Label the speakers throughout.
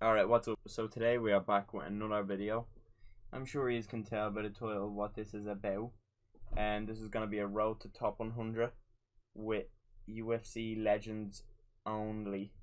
Speaker 1: Alright, what's up? So today we are back with another video. I'm sure you can tell by the title what this is about. And this is going to be a road to top 100 with UFC legends only.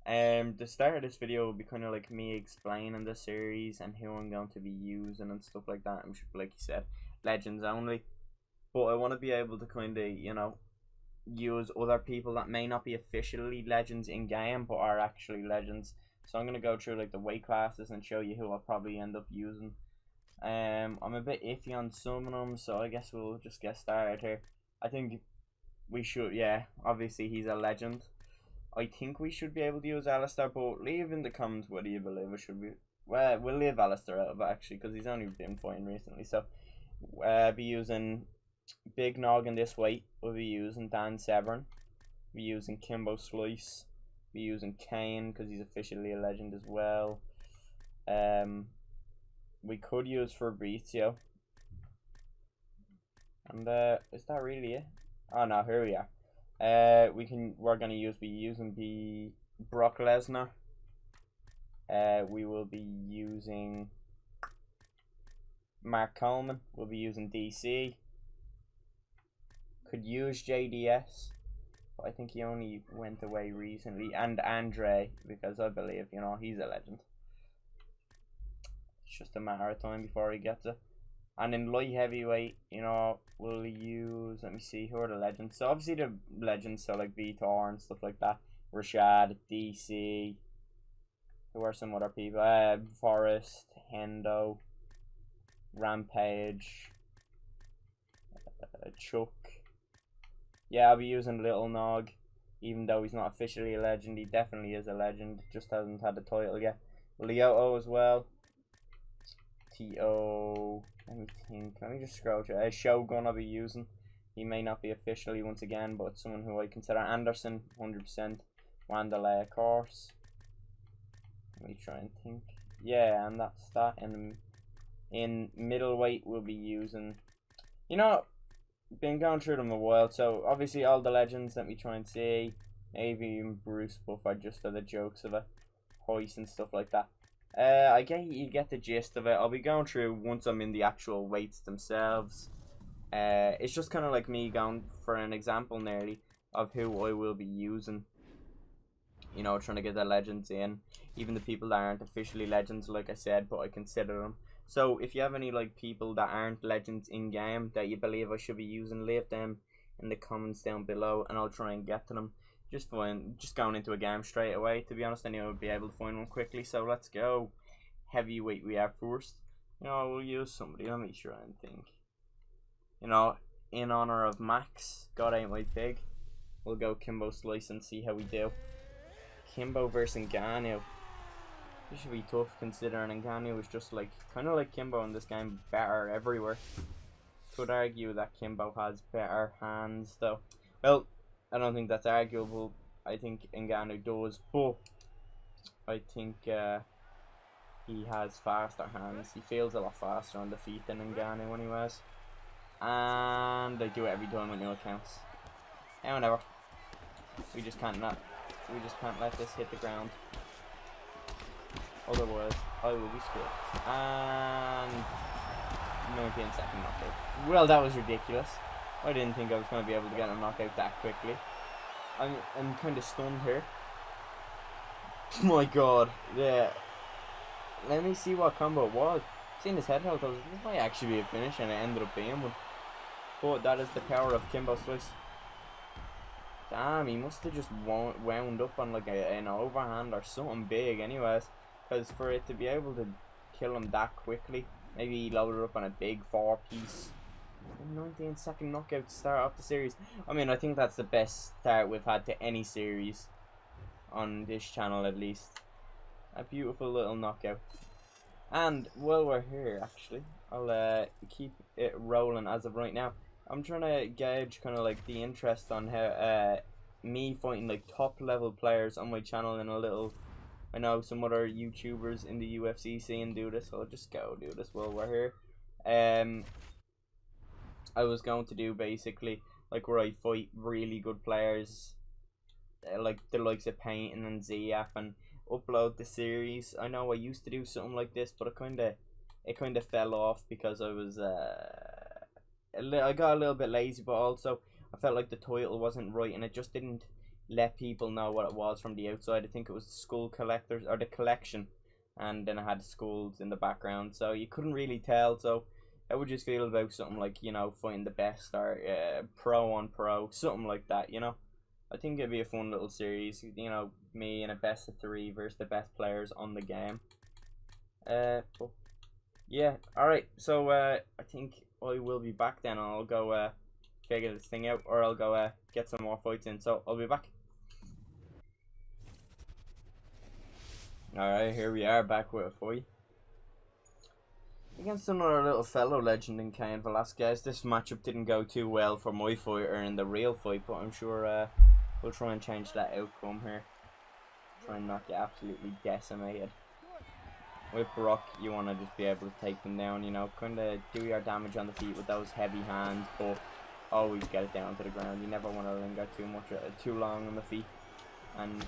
Speaker 1: The start of this video will be kind of like me explaining the series and who I'm going to be using and stuff like that. I'm sure, like you said, legends only. But I want to be able to kind of, use other people that may not be officially legends in game but are actually legends. So I'm gonna go through like the weight classes and show you who I'll probably end up using. I'm a bit iffy on some of them, so I guess we'll just get started here. I think we should, yeah, obviously he's a legend. I think we should be able to use Alistair, but leave in the comments whether you believe it should be. Well, we'll leave Alistair out of it actually because he's only been fighting recently. So be using Big Nog in this weight. We'll be using Dan Severn. We'll be using Kimbo Slice. Be using Kane because he's officially a legend as well. We could use Fabrizio. And is that really it? Oh no, here we are. We're gonna be using Brock Lesnar. We will be using Mark Coleman. We'll be using DC. Could use JDS. I think he only went away recently, and Andre, because I believe, he's a legend. It's just a matter of time before he gets it. And in light heavyweight, we'll use, let me see, who are the legends? So obviously the legends, so like Vitor and stuff like that. Rashad, DC, who are some other people? Forrest, Hendo, Rampage, Chuck. Yeah, I'll be using Little Nog, even though he's not officially a legend. He definitely is a legend, just hasn't had the title yet. Lyoto as well. T.O. Let me think. Let me just scroll through. Shogun I'll be using. He may not be officially once again, but it's someone who I consider. Anderson, 100%. Wanderlei, of course. Let me try and think. Yeah, and that's that. And in middleweight, we'll be using. Been going through them a while, so obviously all the legends. Let me try and see. Maybe even Bruce Buffer, just for the jokes of it, Hoist and stuff like that. I get you get the gist of it. I'll be going through once I'm in the actual weights themselves. It's just kind of like me going for an example nearly of who I will be using. Trying to get the legends in, even the people that aren't officially legends, like I said, but I consider them. So if you have any people that aren't legends in game that you believe I should be using, leave them in the comments down below and I'll try and get to them. Just going into a game straight away. To be honest, I knew I would be able to find one quickly. So let's go. Heavyweight we have first. We'll use somebody. Let me try and think. In honor of Max, God ain't my pig, we'll go Kimbo Slice and see how we do. Kimbo versus Ngannou. This should be tough considering Ngannou is just kind of like Kimbo in this game, better everywhere. Could argue that Kimbo has better hands though. Well, I don't think that's arguable. I think Ngannou does, but I think he has faster hands. He feels a lot faster on the feet than Ngannou anyways. And they do it every time when no counts. Whenever. We just can't let this hit the ground. Otherwise, I will be screwed. And 19-second knockout. Well, that was ridiculous. I didn't think I was going to be able to get a knockout that quickly. I'm kind of stunned here. Oh my god. Yeah. Let me see what combo it was. Seeing his head health, I was like, this might actually be a finish, and it ended up being one. But that is the power of Kimbo Slice. Damn, he must have just wound up on an overhand or something big anyways. Because for it to be able to kill him that quickly, maybe he loaded up on a big 4-piece. 19-second knockout to start off the series. I mean, I think that's the best start we've had to any series on this channel, at least. A beautiful little knockout. And while we're here, actually, I'll keep it rolling as of right now. I'm trying to gauge kind of the interest on how me fighting top level players on my channel in a little. I know some other YouTubers in the UFC scene do this, so I'll just go do this while we're here. I was going to do basically where I fight really good players, like the likes of Payton and Ziap and upload the series. I know I used to do something like this, but it kind of fell off because I was I got a little bit lazy, but also I felt like the title wasn't right, and it just didn't let people know what it was from the outside. I think it was the Skull Collectors, or the collection, and then I had the skulls in the background, so you couldn't really tell. So I would just feel about something like, you know, fighting the best, or pro on pro, something like that, you know. I think it'd be a fun little series, you know, me in a best of 3 versus the best players on the game. But yeah, alright, so I think I will be back then, and I'll go figure this thing out, or I'll go get some more fights in, so I'll be back. Alright, here we are, back with a fight against another little fellow legend in Cain Velasquez. This matchup didn't go too well for my fighter in the real fight, but I'm sure we'll try and change that outcome here. Try and not get absolutely decimated. With Brock, you want to just be able to take them down, you know, kind of do your damage on the feet with those heavy hands, but always get it down to the ground. You never want to linger too long on the feet and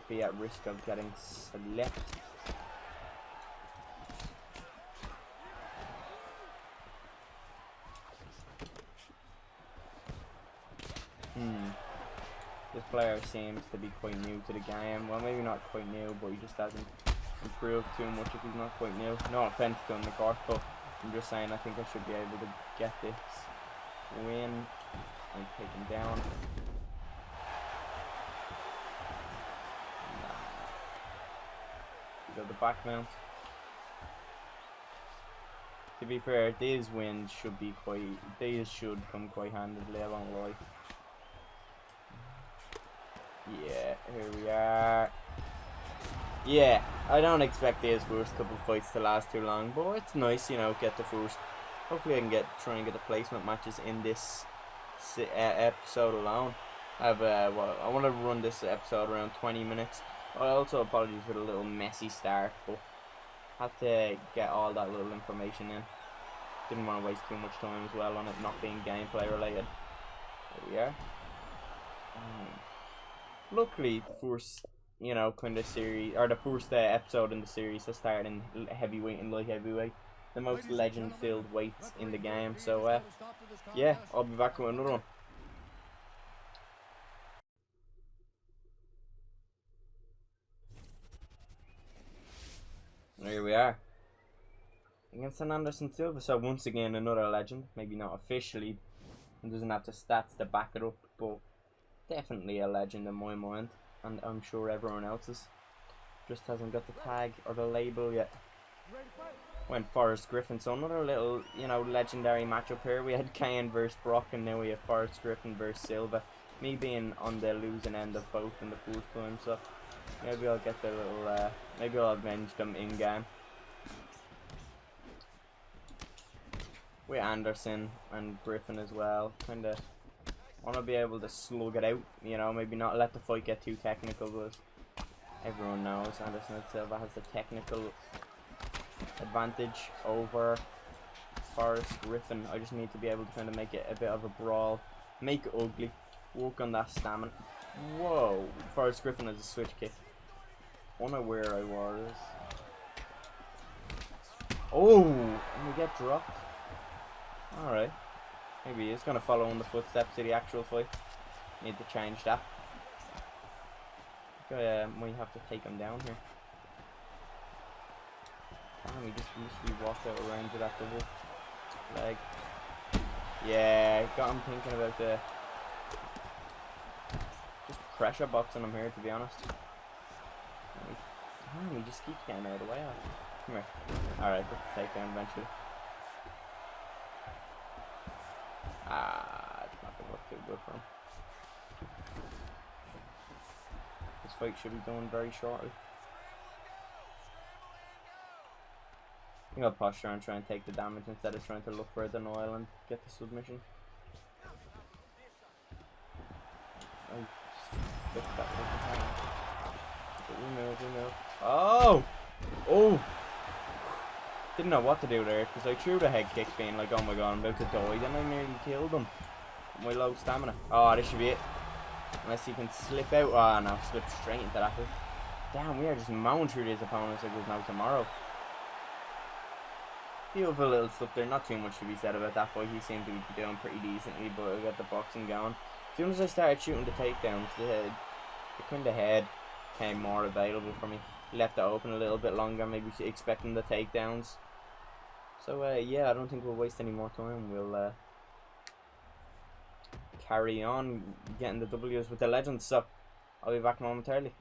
Speaker 1: be at risk of getting slept. This player seems to be quite new to the game. Well, maybe not quite new, but he just hasn't improved too much if he's not quite new. No offense to him, of course, but I'm just saying I think I should be able to get this win and take him down. Nah. Got the back mount. To be fair, these wins should come quite handedly, I won't lie. Yeah, here we are. Yeah, I don't expect these first couple of fights to last too long, but it's nice, you know, get the first. Hopefully I can try and get the placement matches in this episode alone. I want to run this episode around 20 minutes. I also apologize for the little messy start, but had to get all that little information in. Didn't want to waste too much time as well on it not being gameplay related. There we are. Luckily, the first, you know, kind of series, or the first episode in the series has started in heavyweight and light heavyweight, the most legend-filled weights in the game. So, yeah, I'll be back with another one. There we are. Against an Anderson Silva, so once again another legend. Maybe not officially, and doesn't have the stats to back it up, but definitely a legend in my mind, and I'm sure everyone else's. Just hasn't got the tag or the label yet. Went Forrest Griffin, so another little, you know, legendary matchup here. We had Cain versus Brock, and now we have Forrest Griffin versus Silva. Me being on the losing end of both in the first time, so maybe I'll get the little, maybe I'll avenge them in game. With Anderson and Griffin as well, kinda want to be able to slug it out, you know, maybe not let the fight get too technical, but everyone knows Anderson and Silva has the technical advantage over Forrest Griffin. I just need to be able to kind of make it a bit of a brawl, make it ugly, work on that stamina. Whoa, Forrest Griffin has a switch kick. Unaware I was. Oh, and we get dropped. Alright. Maybe he's going to follow in the footsteps of the actual fight. Need to change that. Might have to take him down here. Damn, he just literally walked out of range of that double leg. Yeah, got him thinking about the just pressure boxing him here, to be honest. Damn, he just keeps getting out of the way. Come here. Alright, get the takedown eventually. It's not going to look too good for him. This fight should be done very shortly. I think I'll posture and try and take the damage instead of trying to look for a denial and get the submission. Oh! Oh! Didn't know what to do there, because I threw the head kick being like, oh my god, I'm about to die, then I nearly killed him. My low stamina. Oh, this should be it. Unless he can slip out. Oh no, slip straight into that. Damn, we are just mowing through these opponents like there's no tomorrow. Beautiful little stuff there. Not too much to be said about that fight. He seemed to be doing pretty decently, but I got the boxing going. As soon as I started shooting the takedowns, the kind of head came more available for me. Left it open a little bit longer, maybe expecting the takedowns. So yeah, I don't think we'll waste any more time. We'll carry on getting the W's with the legends. So I'll be back momentarily.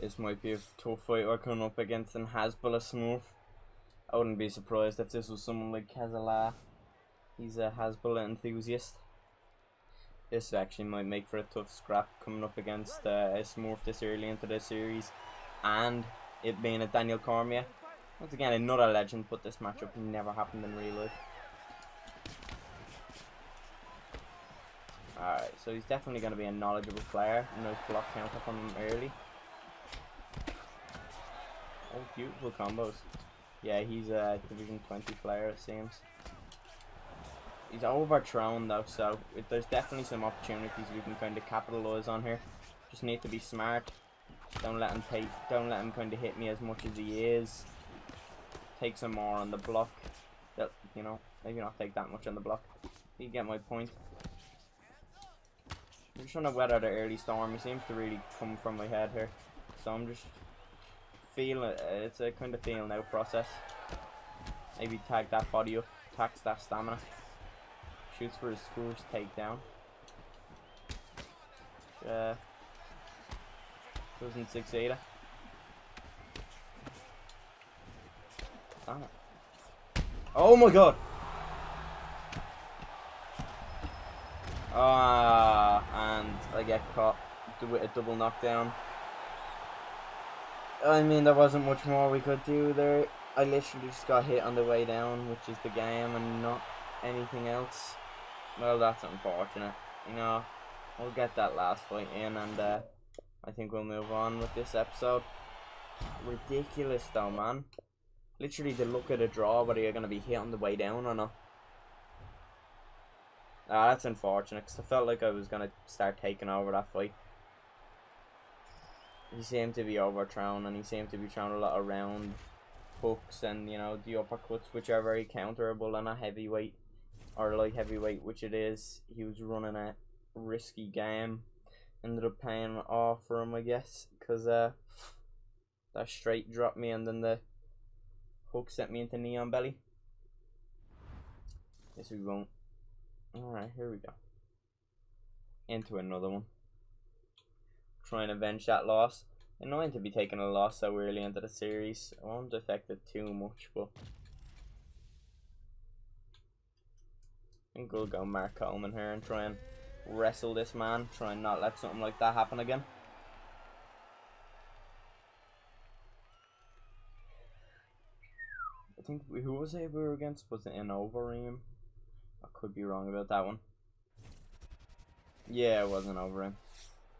Speaker 1: This might be a tough fight we're coming up against in Hasbulla Smurf. I wouldn't be surprised if this was someone like Kazala. He's a Hasbulla enthusiast. This actually might make for a tough scrap coming up against a Smurf this early into the series. And it being a Daniel Cormier. Once again, another legend, but this matchup never happened in real life. Alright, so he's definitely going to be a knowledgeable player. Nice block counter from him early. Oh, beautiful combos. Yeah, he's a Division 20 player, it seems. He's overthrown though, so there's definitely some opportunities we can kind of capitalize on here. Just need to be smart. Don't let him kind of hit me as much as he is. Take some more on the block. You know, maybe not take that much on the block. You get my point. I'm just trying to weather the early storm. He seems to really come from my head here, so I'm just feeling it. It's a kind of feeling out process. Maybe tag that body up, tax that stamina. Shoots for his first takedown. Doesn't succeed. Damn it. Oh my god! And I get caught with a double knockdown. I mean, there wasn't much more we could do there. I literally just got hit on the way down, which is the game, and not anything else. Well, that's unfortunate. You know, we'll get that last fight in, and I think we'll move on with this episode. Ridiculous though, man. Literally the look of the draw, whether you're going to be hit on the way down or not. That's unfortunate, because I felt like I was going to start taking over that fight. He seemed to be overthrown, and he seemed to be throwing a lot of round hooks and, you know, the uppercuts, which are very counterable on a heavyweight or light heavyweight, which it is. He was running a risky game. Ended up paying off for him, I guess, because that straight dropped me, and then the hook sent me into Neon Belly. Yes, we won't. Alright, here we go. Into another one. Try and avenge that loss. Annoying to be taking a loss so early into the series. I won't affect it too much, but I think we'll go Mark Coleman here and try and wrestle this man. Try and not let something like that happen again. I think who was it we were against? Was it in Overeem? I could be wrong about that one. Yeah, it wasn't Overeem.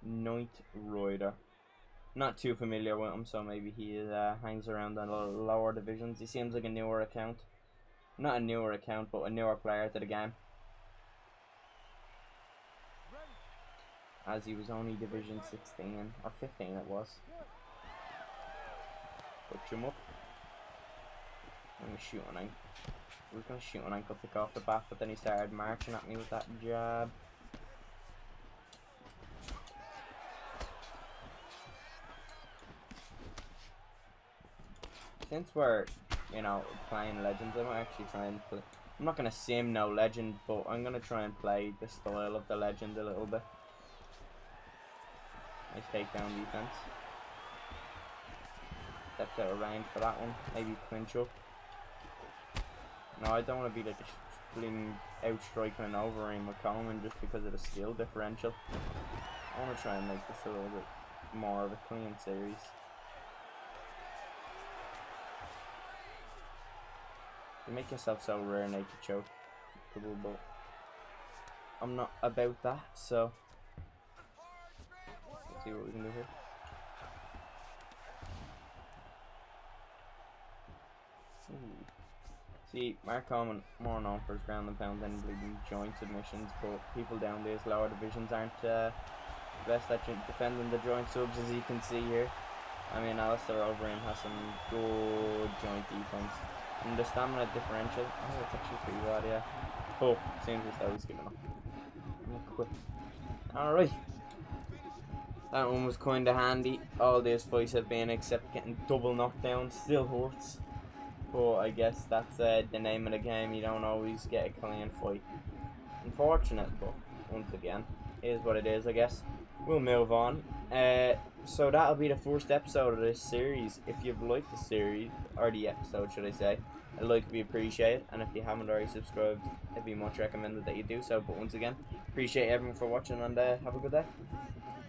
Speaker 1: Night Rider. Not too familiar with him, so maybe he hangs around the lower divisions. He seems like a newer account. Not a newer account, but a newer player to the game. As he was only Division 16, or 15 it was. Touch him up. I'm gonna shoot an ankle. I was gonna shoot an ankle kick off the bat, but then he started marching at me with that jab. Since we're, you know, playing legends, I might actually try and play. I'm not gonna sim no legend, but I'm gonna try and play the style of the legend a little bit. Nice takedown defense. Stepped out of range for that one. Maybe clinch up. No, I don't want to be like a fling out striking and Overeem with Coleman just because of the skill differential. I want to try and make this a little bit more of a clean series. You make yourself so rare naked choke, but I'm not about that, so let's see what we can do here. Ooh. See, Mark Coleman, more known for his ground and pound than bleeding joint submissions, but people down these lower divisions aren't best at defending the joint subs, as you can see here. I mean, Alistair Overeem has some good joint defense. And the stamina differential, oh, it's actually pretty bad, yeah. Oh, seems as though he's giving up. Alright. That one was kind of handy. All these fights have been, except getting double knockdown. Still hurts. But I guess that's the name of the game. You don't always get a clean fight. Unfortunate, but once again, it is what it is, I guess. We'll move on. So that'll be the first episode of this series. If you've liked the series, or the episode, should I say, a like would be appreciated. And if you haven't already subscribed, it'd be much recommended that you do so. But once again, appreciate everyone for watching, and have a good day.